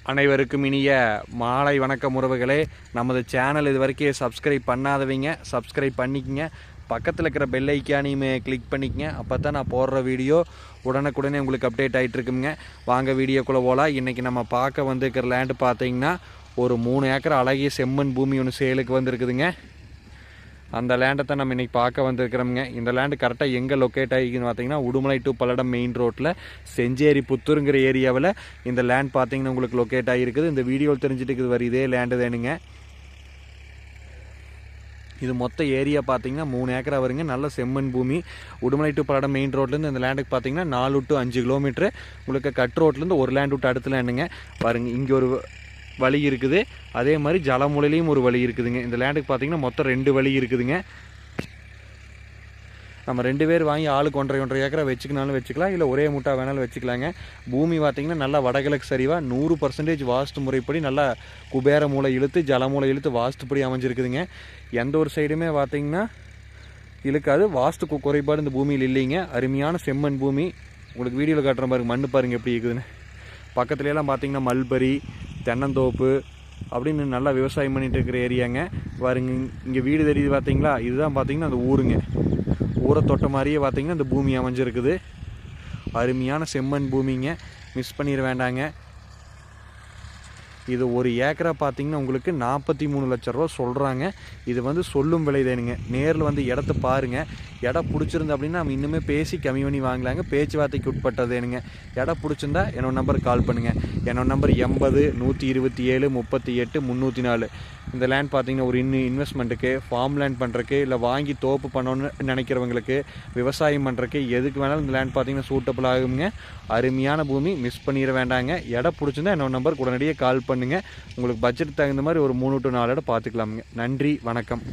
அனைவருக்கும் இனிய மாலை வணக்கம் உறவுகளே. நமது சேனல் இது வரைக்கும் சப்ஸ்கிரைப் பண்ணாதவங்க சப்ஸ்கிரைப் பண்ணிக்கங்க. பக்கத்தில் இருக்கிற பெல் ஐக்கானையுமே கிளிக் பண்ணிக்கங்க. அப்போ தான் நான் போடுற வீடியோ உடனுக்குடனே உங்களுக்கு அப்டேட் ஆகிட்டு இருக்குங்க. வாங்க வீடியோக்குள்ளே போகலாம். இன்றைக்கி நம்ம பார்க்க வந்துருக்கிற லேண்டு பார்த்தீங்கன்னா ஒரு 3 ஏக்கர் அழகிய செம்மண் பூமி ஒன்று சேலுக்கு வந்துருக்குதுங்க. அந்த லேண்டை தான் நம்ம இன்றைக்கி பார்க்க வந்திருக்கிறோம்ங்க. இந்த லேண்டு கரெக்டாக எங்கே லொக்கேட் ஆகிக்குன்னு பார்த்தீங்கன்னா உடுமலை டு பல்லடம் மெயின் ரோட்டில் செஞ்சேரி புத்தூருங்கிற ஏரியாவில் இந்த லேண்ட் பார்த்தீங்கன்னா உங்களுக்கு லொக்கேட் ஆகிருக்குது. இந்த வீடியோவில் தெரிஞ்சுட்டு இருக்குது வர இதே லேண்டு தானுங்க. இது மொத்த ஏரியா பார்த்தீங்கன்னா 3 ஏக்கரா வருங்க. நல்ல செம்மண் பூமி. உடுமலை டு பல்லடம் மெயின் ரோட்லேருந்து இந்த லேண்டுக்கு பார்த்தீங்கன்னா 4 to 5 கிலோமீட்டரு. உங்களுக்கு கட் ரோட்லேருந்து ஒரு லேண்ட் விட்டு அடுத்த லேண்டுங்க பாருங்க. இங்கே ஒரு வழி இருக்குது, அதே மாதிரி ஜலமுலையிலையும் ஒரு வழி இருக்குதுங்க. இந்த லேண்டுக்கு பார்த்தீங்கன்னா மொத்தம் 2 வழி இருக்குதுங்க. நம்ம 2 பேர் வாங்கி ஆளுக்கு 1.5 ஏக்கரா வச்சுக்கினாலும் வச்சுக்கலாம், இல்லை ஒரே மூட்டா வேணாலும் வச்சுக்கலாங்க. பூமி பார்த்தீங்கன்னா நல்லா வடகிழக்கு சரிவாக 100% வாஸ்து முறைப்படி நல்லா குபேர மூளை இழுத்து ஜலமூலை இழுத்து வாஸ்துப்படி அமைஞ்சிருக்குதுங்க. எந்த ஒரு சைடுமே பார்த்தீங்கன்னா இழுக்காது. வாஸ்து குறைபாடு இந்த பூமியில் இல்லைங்க. அருமையான செம்மண் பூமி. உங்களுக்கு வீடியோவில் காட்டுற பாருங்க, மண் பாருங்கள் எப்படி இருக்குதுன்னு. பக்கத்துலலாம் பார்த்தீங்கன்னா மல்பரி, தென்னந்தோப்பு அப்படின்னு நல்லா விவசாயம் பண்ணிட்டு இருக்கிற ஏரியாங்க. பாருங்க இங்கே வீடு தெரியுது பார்த்தீங்களா, இதுதான் பார்த்தீங்கன்னா அந்த ஊருங்க. ஊரை தொட்ட மாதிரியே பார்த்தீங்கன்னா இந்த பூமி அமைஞ்சிருக்குது. அருமையான செம்மண் பூமிங்க, மிஸ் பண்ணிட வேண்டாங்க. இது ஒரு ஏக்கரா பார்த்தீங்கன்னா உங்களுக்கு 43 லட்ச ரூபா சொல்கிறாங்க. இது வந்து சொல்லும் விலை தானுங்க. நேரில் வந்து இடத்த பாருங்கள். இடம் பிடிச்சிருந்து அப்படின்னா நம்ம இன்னுமே பேசி கம்மி பண்ணி வாங்கலாங்க. பேச்சுவார்த்தைக்கு உட்பட்டதுனுங்க. இடம் பிடிச்சிருந்தா என்னோட நம்பருக்கு கால் பண்ணுங்கள். என்னோட நம்பர் 80 127 38 304. இந்த லேண்ட் பார்த்தீங்கன்னா ஒரு இன்வெஸ்ட்மெண்ட்டுக்கு, ஃபார்ம் லேண்ட் பண்ணுறக்கு, இல்லை வாங்கி தோப்பு பண்ணணும்னு நினைக்கிறவங்களுக்கு, விவசாயம் பண்ணுறக்கு எதுக்கு வேணாலும் இந்த லேண்ட் பார்த்தீங்கன்னா சூட்டபிள் ஆகுங்க. அருமையான பூமி, மிஸ் பண்ணிட வேண்டாங்க. இடம் பிடிச்சிருந்தா என்னோட நம்பருக்கு உடனடியாக கால் பண்ணுங்கள். உங்களுக்கு பட்ஜெட் தகுந்த மாதிரி ஒரு 3 to 4 இடம் பார்த்துக்கலாமுங்க. நன்றி, வணக்கம்.